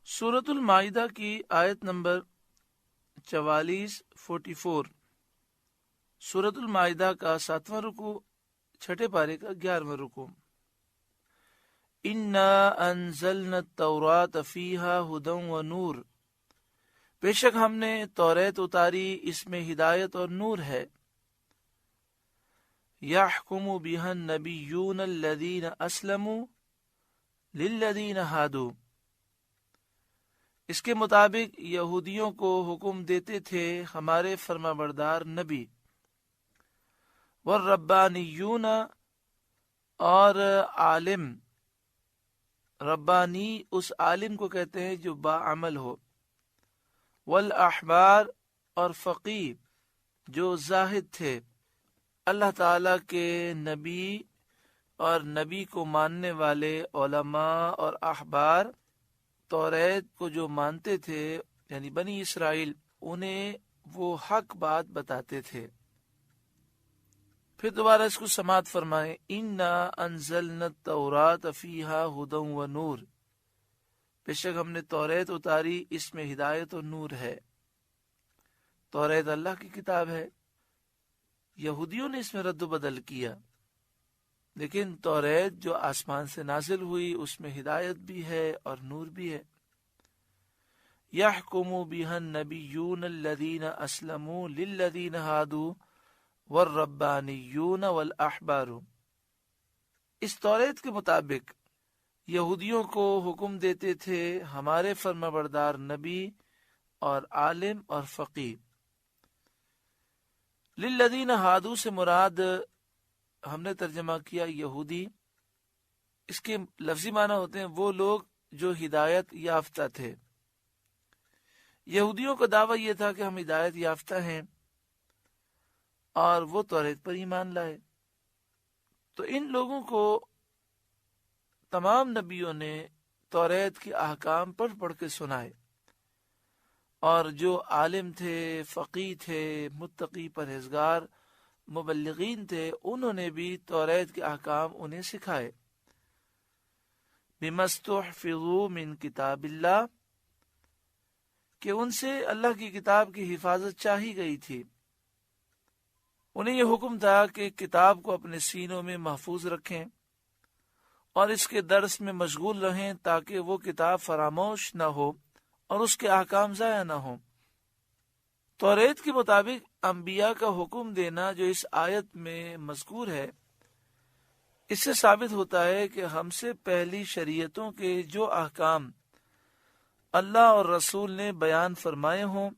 سورۃ المائدہ کی آیت نمبر 44 سورۃ المائدہ کا 7واں رکوع، چھٹے پارے کا 11واں رکوع۔ انا انزلنا التوراۃ فیہا ھدی ونور، بے شک ہم نے توریت اتاری، اس میں ہدایت اور نور ہے۔ یحکم بہا النبیون الذین اسلموا للذین ہادوا، اس کے مطابق یہودیوں کو حکم دیتے تھے ہمارے فرمانبردار نبی، والربانیون، اور عالم، ربانی اس عالم کو کہتے ہیں جو باعمل ہو، والاحبار، اور فقیہ جو زاہد تھے۔ اللہ تعالیٰ کے نبی اور نبی کو ماننے والے علماء اور احبار توریت کو جو مانتے تھے، یعنی بنی اسرائیل، انہیں وہ حق بات بتاتے تھے۔ پھر دوبارہ اس کو سماعت فرمائیں، انا انزلنا التوراۃ فیہا ھدی ونور، بے شک ہم نے توریت اتاری، اس میں ہدایت اور نور ہے۔ توریت اللہ کی کتاب ہے، یہودیوں نے اس میں رد و بدل کیا، لیکن توریت جو آسمان سے نازل ہوئی اس میں ہدایت بھی ہے اور نور بھی ہے۔ یحکم بہا النبیون الذین اسلموا للذین ہادوا والربانیون والاحبار، اس توریت کے مطابق یہودیوں کو حکم دیتے تھے ہمارے فرمانبردار نبی اور عالم اور فقیہ۔ للذین ہادوا سے مراد ہم نے ترجمہ کیا یہودی، اس کے لفظی معنی ہوتے ہیں وہ لوگ جو ہدایت یافتہ تھے۔ یہودیوں کا دعویٰ یہ تھا کہ ہم ہدایت یافتہ ہیں اور وہ توریت پر ایمان لائے، تو ان لوگوں کو تمام نبیوں نے توریت کے احکام پڑھ پڑھ کے سنائے، اور جو عالم تھے، فقیہ تھے، متقی پرہیزگار مبلغین تھے، انہوں نے بھی توریت کے احکام انہیں سکھائے۔ بما استحفظوا من کتاب اللہ، کہ ان سے اللہ کی کتاب کی حفاظت چاہی گئی تھی۔ انہیں یہ حکم تھا کہ کتاب کو اپنے سینوں میں محفوظ رکھیں اور اس کے درس میں مشغول رہیں تاکہ وہ کتاب فراموش نہ ہو اور اس کے احکام ضائع نہ ہوں۔ توریت کے مطابق انبیاء کا حکم دینا جو اس آیت میں مذکور ہے، اس سے ثابت ہوتا ہے کہ ہم سے پہلی شریعتوں کے جو احکام اللہ اور رسول نے بیان فرمائے ہوں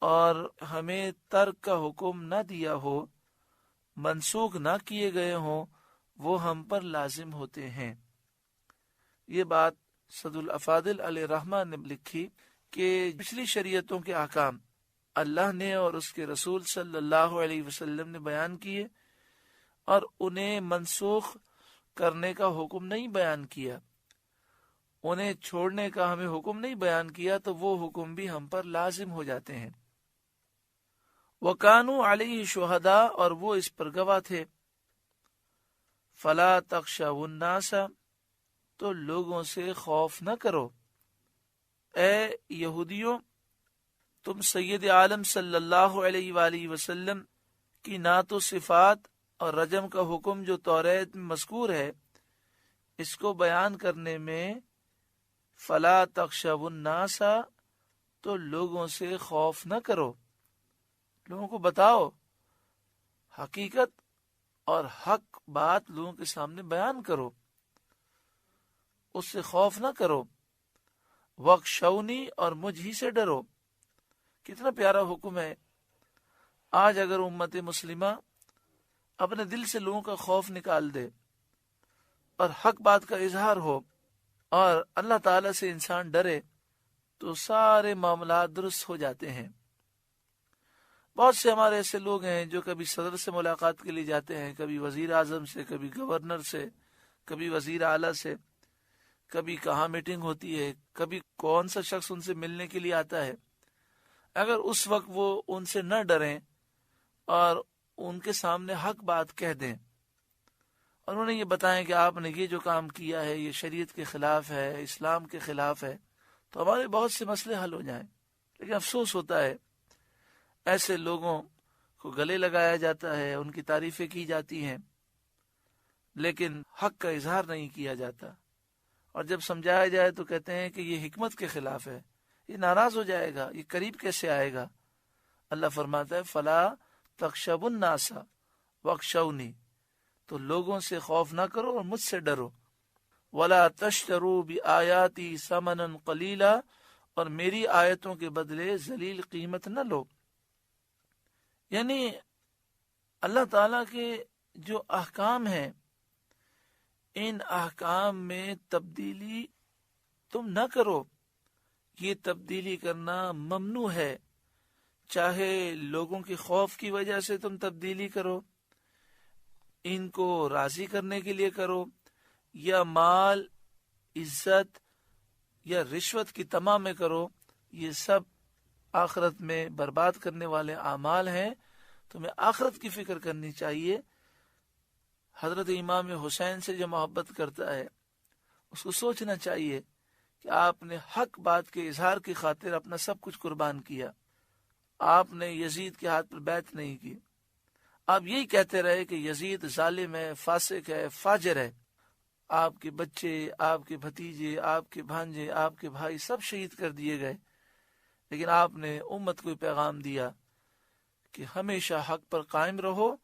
اور ہمیں ترک کا حکم نہ دیا ہو، منسوخ نہ کیے گئے ہوں، وہ ہم پر لازم ہوتے ہیں۔ یہ بات سعد الافاضل علیہ رحمہ نے لکھی کہ پچھلی شریعتوں کے احکام اللہ نے اور اس کے رسول صلی اللہ علیہ وسلم نے بیان کیے اور انہیں منسوخ کرنے کا حکم نہیں بیان کیا، انہیں چھوڑنے کا ہمیں حکم نہیں بیان کیا، تو وہ حکم بھی ہم پر لازم ہو جاتے ہیں۔ وَكَانُوا عَلَيْهِ شُهَدَاءَ، اور وہ اس پر گواہ تھے۔ فَلَا تَخْشَوُا النَّاسَ، تو لوگوں سے خوف نہ کرو۔ اے یہودیوں، تم سید عالم صلی اللہ علیہ وآلہ وسلم کی نعت و صفات اور رجم کا حکم جو توریت میں مذکور ہے، اس کو بیان کرنے میں فلا تخشوا الناس، تو لوگوں سے خوف نہ کرو، لوگوں کو بتاؤ حقیقت اور حق بات لوگوں کے سامنے بیان کرو، اس سے خوف نہ کرو۔ وَاخْشَوْنِی، اور مجھ ہی سے ڈرو۔ کتنا پیارا حکم ہے۔ آج اگر امت مسلمہ اپنے دل سے لوگوں کا خوف نکال دے اور حق بات کا اظہار ہو اور اللہ تعالیٰ سے انسان ڈرے، تو سارے معاملات درست ہو جاتے ہیں۔ بہت سے ہمارے ایسے لوگ ہیں جو کبھی صدر سے ملاقات کے لیے جاتے ہیں، کبھی وزیر اعظم سے، کبھی گورنر سے، کبھی وزیر اعلیٰ سے، کبھی کہاں میٹنگ ہوتی ہے، کبھی کون سا شخص ان سے ملنے کے لیے آتا ہے۔ اگر اس وقت وہ ان سے نہ ڈریں اور ان کے سامنے حق بات کہہ دیں اور انہیں یہ بتائیں کہ آپ نے یہ جو کام کیا ہے یہ شریعت کے خلاف ہے، اسلام کے خلاف ہے، تو ہمارے بہت سے مسئلے حل ہو جائیں۔ لیکن افسوس ہوتا ہے ایسے لوگوں کو گلے لگایا جاتا ہے، ان کی تعریفیں کی جاتی ہیں، لیکن حق کا اظہار نہیں کیا جاتا، اور جب سمجھایا جائے تو کہتے ہیں کہ یہ حکمت کے خلاف ہے، یہ ناراض ہو جائے گا، یہ قریب کیسے آئے گا۔ اللہ فرماتا ہے فلا تخشبوا الناس واخشونی، تو لوگوں سے خوف نہ کرو اور مجھ سے ڈرو۔ ولا تشتروا بآیاتی ثمنا قلیلا، اور میری آیتوں کے بدلے ذلیل قیمت نہ لو۔ یعنی اللہ تعالیٰ کے جو احکام ہیں ان احکام میں تبدیلی تم نہ کرو، یہ تبدیلی کرنا ممنوع ہے، چاہے لوگوں کے خوف کی وجہ سے تم تبدیلی کرو، ان کو راضی کرنے کے لیے کرو، یا مال، عزت یا رشوت کی طمع میں کرو، یہ سب آخرت میں برباد کرنے والے اعمال ہیں۔ تمہیں آخرت کی فکر کرنی چاہیے۔ حضرت امام حسین سے جو محبت کرتا ہے اس کو سوچنا چاہیے کہ آپ نے حق بات کے اظہار کی خاطر اپنا سب کچھ قربان کیا، آپ نے یزید کے ہاتھ پر بیعت نہیں کی، آپ یہی کہتے رہے کہ یزید ظالم ہے، فاسق ہے، فاجر ہے، آپ کے بچے، آپ کے بھتیجے، آپ کے بھانجے، آپ کے بھائی سب شہید کر دیے گئے، لیکن آپ نے امت کو پیغام دیا کہ ہمیشہ حق پر قائم رہو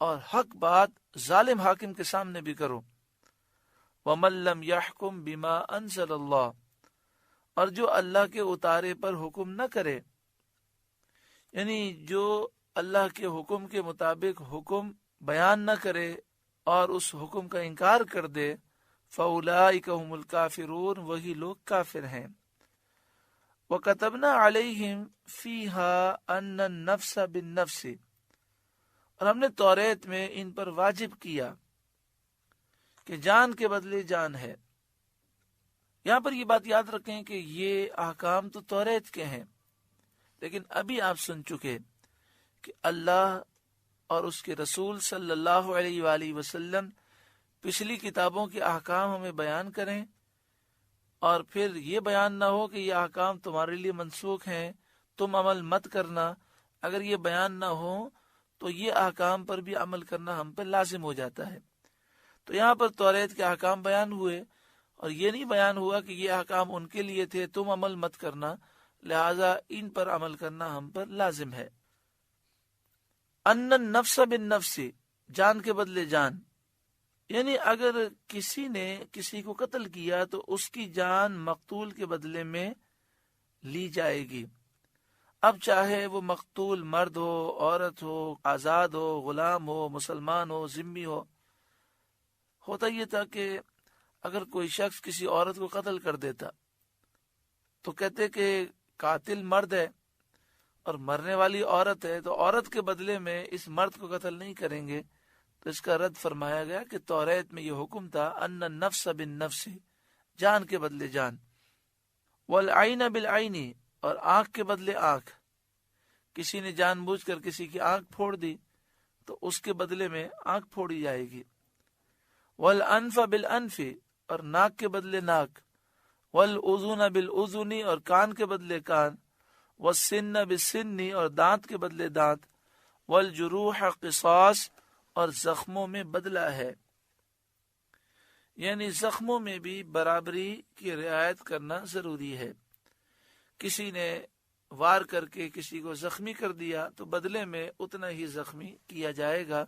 اور حق بات ظالم حاکم کے سامنے بھی کرو۔ وَمَن لَّمْ يَحْكُمْ بِمَا أَنزَلَ اللَّهُ، اور جو اللہ کے اتارے پر حکم نہ کرے، یعنی جو اللہ کے حکم کے مطابق حکم بیان نہ کرے اور اس حکم کا انکار کر دے، فَأُولَٰئِكَ هُمُ الْكَافِرُونَ، وہی لوگ کافر ہیں۔ وَكَتَبْنَا عَلَيْهِمْ فِيهَا أَنَّ النَّفْسَ بِالنَّفْسِ، اور ہم نے توریت میں ان پر واجب کیا کہ جان کے بدلے جان ہے۔ یہاں پر یہ بات یاد رکھیں کہ یہ احکام تو توریت کے ہیں، لیکن ابھی آپ سن چکے کہ اللہ اور اس کے رسول صلی اللہ علیہ وآلہ وسلم پچھلی کتابوں کے احکام ہمیں بیان کریں، اور پھر یہ بیان نہ ہو کہ یہ احکام تمہارے لیے منسوخ ہیں، تم عمل مت کرنا۔ اگر یہ بیان نہ ہو تو یہ احکام پر بھی عمل کرنا ہم پر لازم ہو جاتا ہے۔ تو یہاں پر توریت کے احکام بیان ہوئے، اور یہ نہیں بیان ہوا کہ یہ احکام ان کے لیے تھے، تم عمل مت کرنا، لہذا ان پر عمل کرنا ہم پر لازم ہے۔ ان النفس بالنفس، جان کے بدلے جان، یعنی اگر کسی نے کسی کو قتل کیا تو اس کی جان مقتول کے بدلے میں لی جائے گی۔ اب چاہے وہ مقتول مرد ہو، عورت ہو، آزاد ہو، غلام ہو، مسلمان ہو، ذمہ ہو۔ ہوتا یہ تھا کہ اگر کوئی شخص کسی عورت کو قتل کر دیتا تو کہتے کہ قاتل مرد ہے اور مرنے والی عورت ہے، تو عورت کے بدلے میں اس مرد کو قتل نہیں کریں گے۔ تو اس کا رد فرمایا گیا کہ توریت میں یہ حکم تھا ان النفس بالنفس، جان کے بدلے جان، والعین بالعین، اور آنکھ کے بدلے آنکھ۔ کسی نے جان بوجھ کر کسی کی آنکھ پھوڑ دی تو اس کے بدلے میں آنکھ پھوڑی جائے گی۔ والانف بالانف، اور ناک کے بدلے ناک۔ والاذن بالاذن، اور کان کے بدلے کان۔ والسن بالسن، اور دانت کے بدلے دانت۔ والجروح قصاص، اور زخموں میں بدلہ ہے، یعنی زخموں میں بھی برابری کی رعایت کرنا ضروری ہے۔ کسی نے وار کر کے کسی کو زخمی کر دیا تو بدلے میں اتنا ہی زخمی کیا جائے گا۔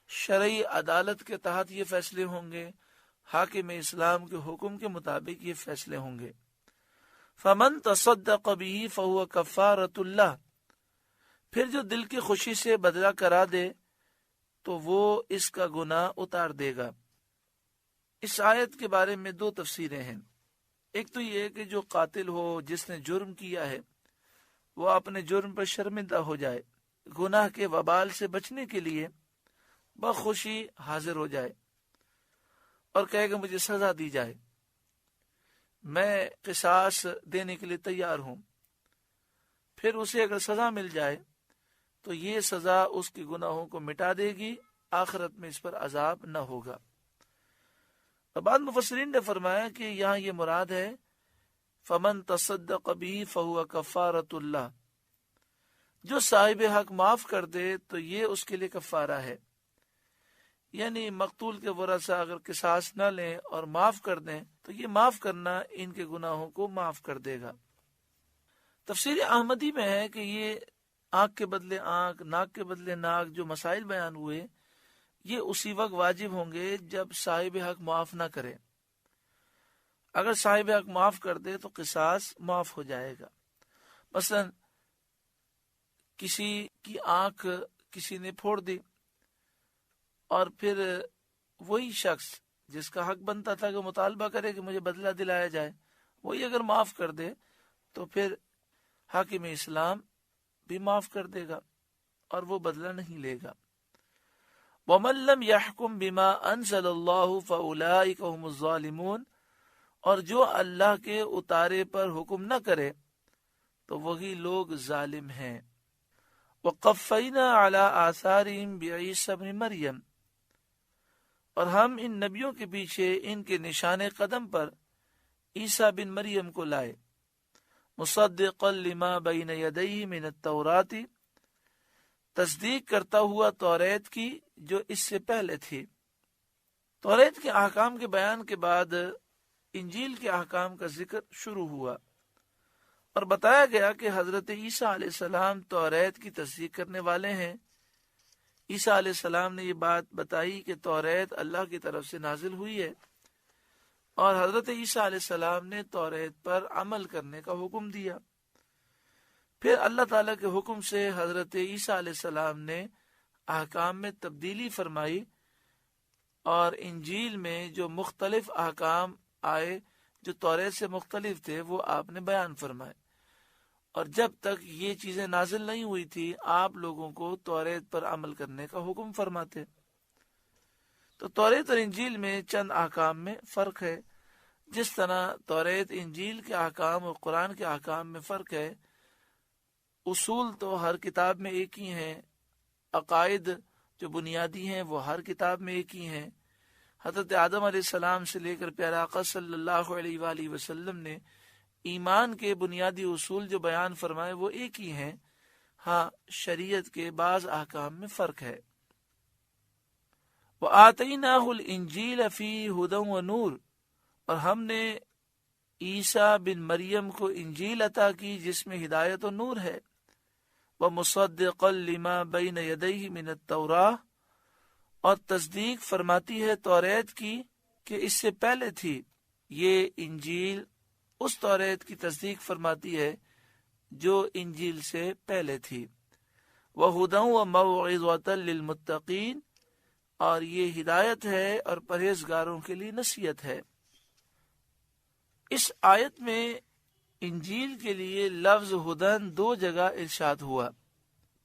شرعی عدالت کے تحت یہ فیصلے ہوں گے، حاکم اسلام کے حکم کے مطابق یہ فیصلے ہوں گے۔ فمن تصدق به فهو کفارۃ اللہ، پھر جو دل کی خوشی سے بدلہ کرا دے تو وہ اس کا گناہ اتار دے گا۔ اس آیت کے بارے میں دو تفسیریں ہیں۔ ایک تو یہ کہ جو قاتل ہو، جس نے جرم کیا ہے، وہ اپنے جرم پر شرمندہ ہو جائے، گناہ کے وبال سے بچنے کے لیے بخوشی حاضر ہو جائے اور کہے کہ مجھے سزا دی جائے، میں قصاص دینے کے لیے تیار ہوں۔ پھر اسے اگر سزا مل جائے تو یہ سزا اس کے گناہوں کو مٹا دے گی آخرت میں اس پر عذاب نہ ہوگا۔ اور بعض مفسرین نے فرمایا کہ یہاں یہ مراد ہے فمن تصدق به فهو کفارۃ اللہ، جو صاحب حق معاف کر دے تو یہ اس کے لیے کفارہ ہے، یعنی مقتول کے ورثہ اگر قصاص نہ لیں اور معاف کر دیں تو یہ معاف کرنا ان کے گناہوں کو معاف کر دے گا۔ تفسیر احمدی میں ہے کہ یہ آنکھ کے بدلے آنکھ، ناک کے بدلے ناک جو مسائل بیان ہوئے یہ اسی وقت واجب ہوں گے جب صاحب حق معاف نہ کرے۔ اگر صاحب حق معاف کر دے تو قصاص معاف ہو جائے گا۔ مثلا کسی کی آنکھ کسی نے پھوڑ دی اور پھر وہی شخص جس کا حق بنتا تھا کہ مطالبہ کرے کہ مجھے بدلہ دلایا جائے، وہی اگر معاف کر دے تو پھر حاکم اسلام بھی معاف کر دے گا اور وہ بدلہ نہیں لے گا۔ وَمَن لَّمْ يَحْكُم بِمَا أَنزَلَ اللَّهُ فَأُولَٰئِكَ هُمُ الظَّالِمُونَ، اور جو اللہ کے اتارے پر حکم نہ کرے تو وہی لوگ ظالم ہیں۔ وَقَفَّيْنَا عَلَىٰ آثَارِهِمْ بِعِيسَىٰ ابْنِ مَرْيَمَ، اور ہم ان نبیوں کے پیچھے ان کے نشان قدم پر عیسیٰ بن مریم کو لائے، مصدقا لما بین یدیہ من التوراۃ، تصدیق کرتا ہوا توریت کی جو اس سے پہلے تھی۔ توریت کے احکام کے بیان کے بعد انجیل کے احکام کا ذکر شروع ہوا اور بتایا گیا کہ حضرت عیسیٰ علیہ السلام توریت کی تصدیق کرنے والے ہیں۔ عیسیٰ علیہ السلام نے یہ بات بتائی کہ توریت اللہ کی طرف سے نازل ہوئی ہے، اور حضرت عیسیٰ علیہ السلام نے توریت پر عمل کرنے کا حکم دیا۔ پھر اللہ تعالیٰ کے حکم سے حضرت عیسیٰ علیہ السلام نے احکام میں تبدیلی فرمائی، اور انجیل میں جو مختلف احکام آئے جو توریت سے مختلف تھے وہ آپ نے بیان فرمائے، اور جب تک یہ چیزیں نازل نہیں ہوئی تھی آپ لوگوں کو توریت پر عمل کرنے کا حکم فرماتے۔ تو توریت اور انجیل میں چند احکام میں فرق ہے، جس طرح توریت انجیل کے احکام اور قرآن کے احکام میں فرق ہے۔ اصول تو ہر کتاب میں ایک ہی ہیں، عقائد جو بنیادی ہیں وہ ہر کتاب میں ایک ہی ہیں۔ حضرت آدم علیہ السلام سے لے کر پیارا آقا صلی اللہ علیہ وآلہ وسلم نے ایمان کے بنیادی اصول جو بیان فرمائے وہ ایک ہی ہیں، ہاں شریعت کے بعض احکام میں فرق ہے۔ وَآتَيْنَاهُ الْإِنْجِيلَ فِيهِ هُدًى وَنُورٌ، اور ہم نے عیسیٰ بن مریم کو انجیل عطا کی جس میں ہدایت و نور ہے۔ وَمُصَدِّقًا لِمَا بَيْنَ يَدَيْهِ مِنَ التَّوْرَاةِ، اور تصدیق فرماتی ہے توریت کی کہ اس سے پہلے تھی۔ یہ انجیل اس توریت کی تصدیق فرماتی ہے جو انجیل سے پہلے تھی۔ وَهُدًى وَمَوْعِظَةً لِلْمُتَّقِينَ، اور یہ ہدایت ہے اور پرہیزگاروں کے لیے نصیحت ہے۔ اس آیت میں انجیل کے لیے لفظ ہدن دو جگہ ارشاد ہوا۔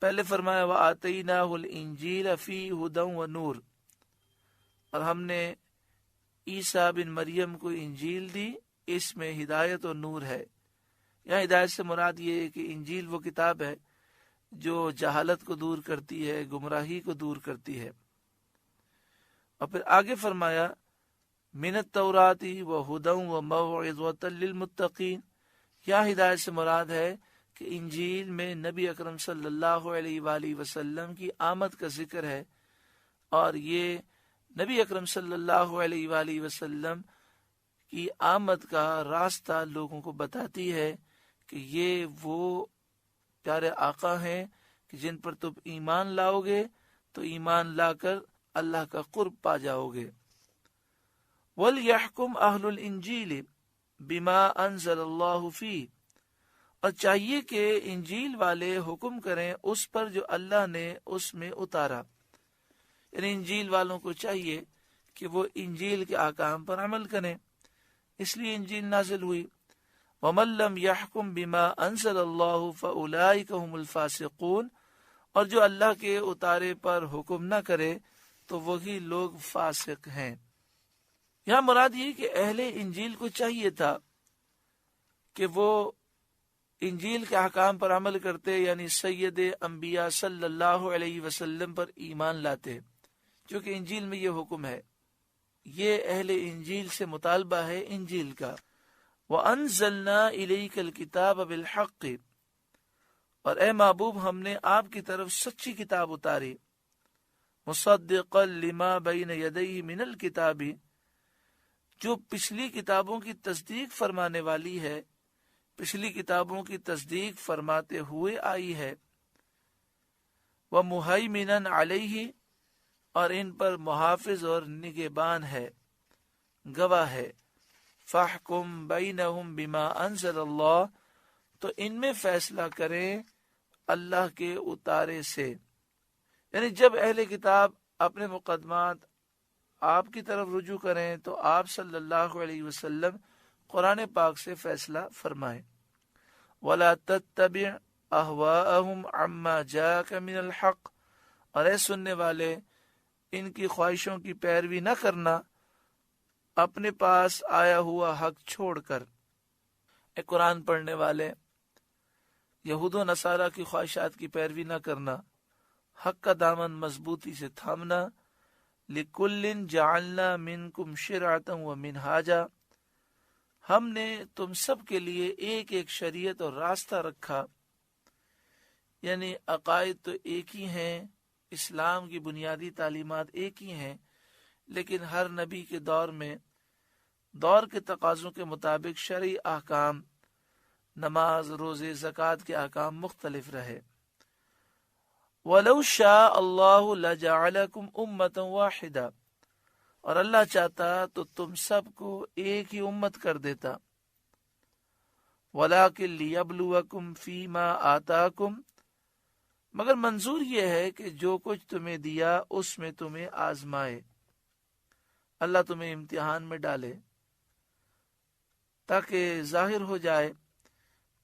پہلے فرمایا وَآتَيْنَاهُ الْإِنْجِيلَ فِيهِ هُدًى وَنُورٌ، اور ہم نے عیسیٰ بن مریم کو انجیل دی، اس میں ہدایت و نور ہے۔ یہاں ہدایت سے مراد یہ ہے کہ انجیل وہ کتاب ہے جو جہالت کو دور کرتی ہے، گمراہی کو دور کرتی ہے۔ اور پھر آگے فرمایا من التوراۃ وہدی وموعظۃ للمتقین، یہاں ہدایت سے مراد ہے کہ انجیل میں نبی اکرم صلی اللہ علیہ وآلہ وسلم کی آمد کا ذکر ہے، اور یہ نبی اکرم صلی اللہ علیہ وآلہ وسلم کی آمد کا راستہ لوگوں کو بتاتی ہے کہ یہ وہ پیارے آقا ہیں کہ جن پر تم ایمان لاؤ گے تو ایمان لا کر اللہ کا قرب پا جاؤ گے۔ وَلْيَحْكُمْ أَهْلُ الْإِنْجِيلِ بِمَا أَنزَلَ اللَّهُ فِيهِ، اور چاہیے کہ انجیل والے حکم کریں اس پر جو اللہ نے اس میں اتارا، یعنی انجیل والوں کو چاہیے کہ وہ انجیل کے احکام پر عمل کریں، اس لیے انجیل نازل ہوئی۔ وَمَن لَّمْ يَحْكُمْ بِمَا أَنزَلَ اللَّهُ فَأُولَٰئِكَ هُمُ الْفَاسِقُونَ، اور جو اللہ کے اتارے پر حکم نہ کرے تو وہی لوگ فاسق ہیں۔ یہاں مراد یہ کہ اہل انجیل کو چاہیے تھا کہ وہ انجیل کے احکام پر عمل کرتے، یعنی سید انبیاء صلی اللہ علیہ وسلم پر ایمان لاتے، جو کہ انجیل میں یہ حکم ہے، یہ اہل انجیل سے مطالبہ ہے انجیل کا۔ وَأَنزَلْنَا إِلَيْكَ الْكِتَابَ بِالْحَقِّ، اور اے محبوب ہم نے آپ کی طرف سچی کتاب اتاری، مُصَدِّقًا لِمَا بَيْنَ يَدَيْهِ مِنَ الْكِتَابِ، جو پچھلی کتابوں کی تصدیق فرمانے والی ہے، پچھلی کتابوں کی تصدیق فرماتے ہوئے آئی ہے، وَمُهَيْمِنًا عَلَيْهِ، اور ان پر محافظ اور نگہبان ہے، گواہ ہے۔ فَاحْكُم بَيْنَهُمْ بِمَا أَنزَلَ اللَّهُ، تو ان میں فیصلہ کریں اللہ کے اتارے سے۔ یعنی جب اہل کتاب اپنے مقدمات آپ کی طرف رجوع کریں تو آپ صلی اللہ علیہ وسلم قرآن پاک سے فیصلہ فرمائیں۔ وَلَا تَتَّبِعْ أَهْوَاءَهُمْ عَمَّا جَاءَكَ مِنَ الْحَقِّ، اور اے سننے والے ان کی خواہشوں کی پیروی نہ کرنا اپنے پاس آیا ہوا حق چھوڑ کر۔ اے قرآن پڑھنے والے، یہود و نصارہ کی خواہشات کی پیروی نہ کرنا، حق کا دامن مضبوطی سے تھامنا۔ لِكُلٍّ جَعَلْنَا مِنْكُمْ شِرْعَةً وَمِنْهَاجًا، ہم نے تم سب کے لیے ایک ایک شریعت اور راستہ رکھا، یعنی عقائد تو ایک ہی ہیں، اسلام کی بنیادی تعلیمات ایک ہی ہیں، لیکن ہر نبی کے دور میں دور کے تقاضوں کے مطابق شرعی احکام، نماز، روزے، زکوٰۃ کے احکام مختلف رہے۔ وَلَوْ شَاءَ اللَّهُ لَجَعَلَكُمْ أُمَّةً وَاحِدَةً، اور اللہ چاہتا تو تم سب کو ایک ہی امت کر دیتا۔ وَلَٰكِن لِيَبْلُوَكُمْ فِي مَا آتَاكُمْ، مگر منظور یہ ہے کہ جو کچھ تمہیں دیا اس میں تمہیں آزمائے، اللہ تمہیں امتحان میں ڈالے تاکہ ظاہر ہو جائے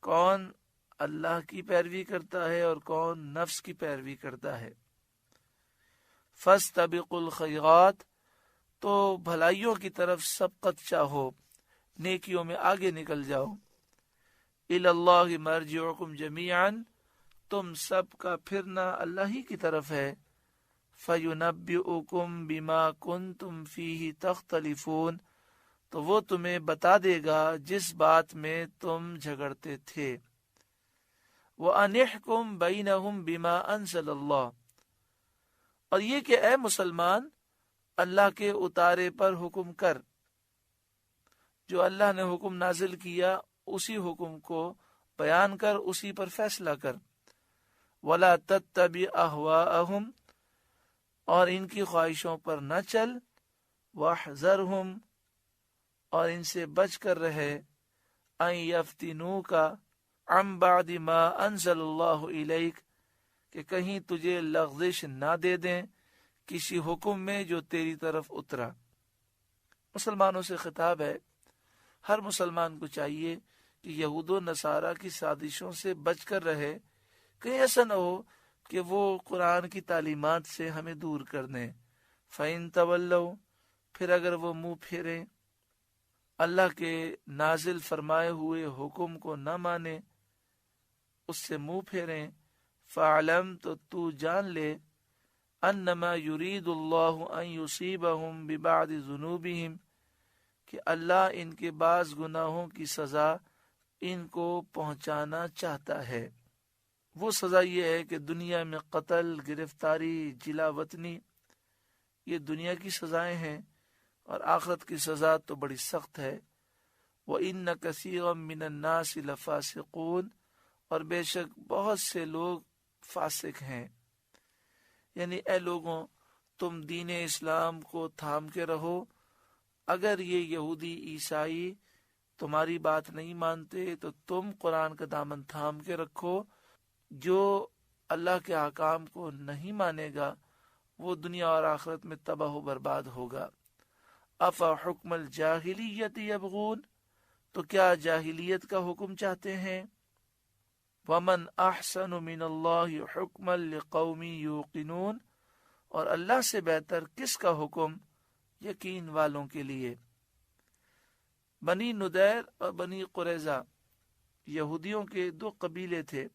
کون اللہ کی پیروی کرتا ہے اور کون نفس کی پیروی کرتا ہے۔ فَاسْتَبِقُوا الْخَيْرَاتِ، تو بھلائیوں کی طرف سبقت چاہو، نیکیوں میں آگے نکل جاؤ۔ إِلَى اللَّهِ مَرْجِعُكُمْ جَمِيعًا، تم سب کا پھرنا اللہ ہی کی طرف ہے۔ فَيُنَبِّئُكُمْ بِمَا كُنْتُمْ فِيهِ تَخْتَلِفُونَ، تو وہ تمہیں بتا دے گا جس بات میں تم جھگڑتے تھے۔ وَأَنِحْكُمْ بَيْنَهُمْ بِمَا أَنزَلَ اللَّهُ، اور یہ کہ اے مسلمان اللہ کے اتارے پر حکم کر، جو اللہ نے حکم نازل کیا اسی حکم کو بیان کر، اسی پر فیصلہ کر۔ وَلَا تَتَّبِعْ أَهْوَاءَهُمْ، اور ان کی خواہشوں پر نہ چل۔ وَاحْذَرْهُمْ، اور ان سے بچ کر رہے، أَن يَفْتِنُوكَ عَن بَعْدِ مَا أَنزَلَ اللَّهُ إِلَيْكَ، کہ کہیں تجھے لغزش نہ دے دیں کسی حکم میں جو تیری طرف اترا۔ مسلمانوں سے خطاب ہے، ہر مسلمان کو چاہیے کہ یہود و نصارہ کی سازشوں سے بچ کر رہے، کہیں ایسا نہ ہو کہ وہ قرآن کی تعلیمات سے ہمیں دور کر دیں۔ فَإِن تَوَلَّوْا، پھر اگر وہ منہ پھیریں، اللہ کے نازل فرمائے ہوئے حکم کو نہ مانے، اس سے منہ پھیریں، فَعْلَمْ، تو جان لے، أَنَّمَا يُرِيدُ اللَّهُ أَن يُصِيبَهُم بِبَعْضِ ذُنُوبِهِمْ، کہ اللہ ان کے بعض گناہوں کی سزا ان کو پہنچانا چاہتا ہے۔ وہ سزا یہ ہے کہ دنیا میں قتل، گرفتاری، جلا وطنی، یہ دنیا کی سزائیں ہیں، اور آخرت کی سزا تو بڑی سخت ہے۔ وَإِنَّ كَثِيرًا مِّنَ النَّاسِ لَفَاسِقُونَ، اور بے شک بہت سے لوگ فاسق ہیں۔ یعنی اے لوگوں، تم دین اسلام کو تھام کے رہو، اگر یہ یہودی عیسائی تمہاری بات نہیں مانتے تو تم قرآن کا دامن تھام کے رکھو۔ جو اللہ کے احکام کو نہیں مانے گا وہ دنیا اور آخرت میں تباہ و برباد ہوگا۔ افحکم الجاہلیت یبغون، تو کیا جاہلیت کا حکم چاہتے ہیں؟ ومن احسن من اللہ حکما لقوم یوقنون، اور اللہ سے بہتر کس کا حکم یقین والوں کے لیے۔ بنی ندیر اور بنی قریظہ یہودیوں کے دو قبیلے تھے،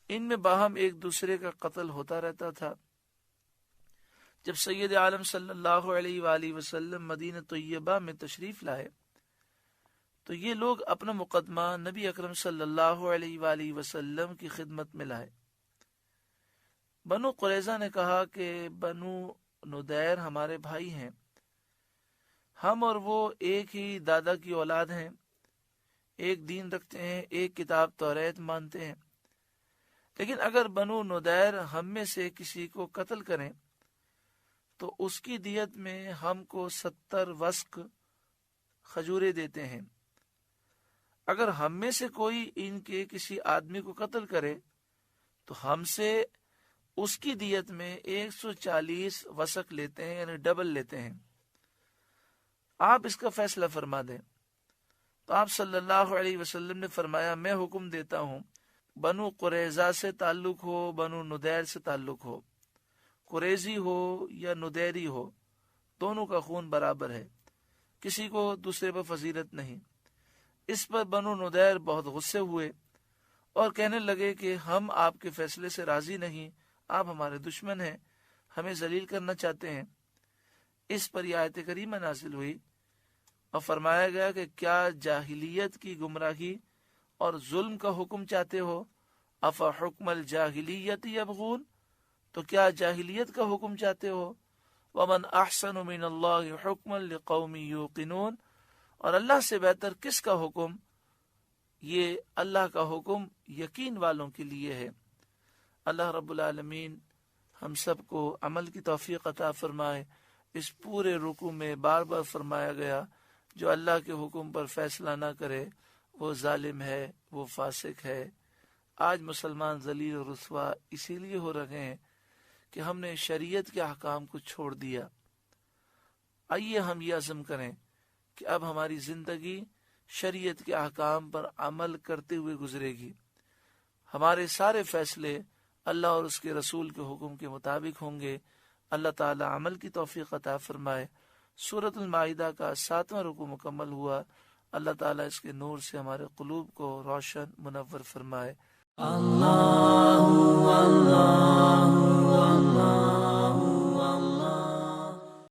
ان میں باہم ایک دوسرے کا قتل ہوتا رہتا تھا۔ جب سید عالم صلی اللہ علیہ وآلہ وسلم مدینہ طیبہ میں تشریف لائے تو یہ لوگ اپنا مقدمہ نبی اکرم صلی اللہ علیہ وآلہ وسلم کی خدمت میں لائے۔ بنو قریظہ نے کہا کہ بنو نذیر ہمارے بھائی ہیں، ہم اور وہ ایک ہی دادا کی اولاد ہیں، ایک دین رکھتے ہیں، ایک کتاب توریت مانتے ہیں، لیکن اگر بنو نذیر ہم میں سے کسی کو قتل کریں تو اس کی دیت میں ہم کو 70 وسق کھجوریں دیتے ہیں، اگر ہم میں سے کوئی ان کے کسی آدمی کو قتل کرے تو ہم سے اس کی دیت میں 140 وسق لیتے ہیں، یعنی ڈبل لیتے ہیں، آپ اس کا فیصلہ فرما دیں۔ تو آپ صلی اللہ علیہ وسلم نے فرمایا میں حکم دیتا ہوں، بنو قریظہ سے تعلق ہو بنو نذیر سے تعلق ہو، قریظی ہو یا نذیری ہو، دونوں کا خون برابر ہے، کسی کو دوسرے پر فضیلت نہیں۔ اس پر بنو نذیر بہت غصے ہوئے اور کہنے لگے کہ ہم آپ کے فیصلے سے راضی نہیں، آپ ہمارے دشمن ہیں، ہمیں ذلیل کرنا چاہتے ہیں۔ اس پر یہ آیت کریمہ نازل ہوئی اور فرمایا گیا کہ کیا جاہلیت کی گمراہی اور ظلم کا حکم چاہتے ہو؟ افحکم الجاہلیت یبغون، تو کیا جاہلیت کا حکم چاہتے ہو؟ ومن احسن من اللہ حکما لقوم یوقنون، اور اللہ سے بہتر کس کا حکم؟ یہ اللہ کا حکم یقین والوں کے لیے ہے۔ اللہ رب العالمین ہم سب کو عمل کی توفیق عطا فرمائے۔ اس پورے رکوع میں بار بار فرمایا گیا جو اللہ کے حکم پر فیصلہ نہ کرے وہ ظالم ہے، وہ فاسق ہے۔ آج مسلمان ذلیل و رسوا اسی لیے ہو رہے ہیں کہ ہم نے شریعت کے احکام کو چھوڑ دیا۔ آئیے ہم یہ عزم کریں کہ اب ہماری زندگی شریعت کے احکام پر عمل کرتے ہوئے گزرے گی، ہمارے سارے فیصلے اللہ اور اس کے رسول کے حکم کے مطابق ہوں گے۔ اللہ تعالی عمل کی توفیق عطا فرمائے۔ سورۃ المائدہ کا 7واں رکوع مکمل ہوا۔ اللہ تعالیٰ اس کے نور سے ہمارے قلوب کو روشن منور فرمائے۔ اللہ اللہ اللہ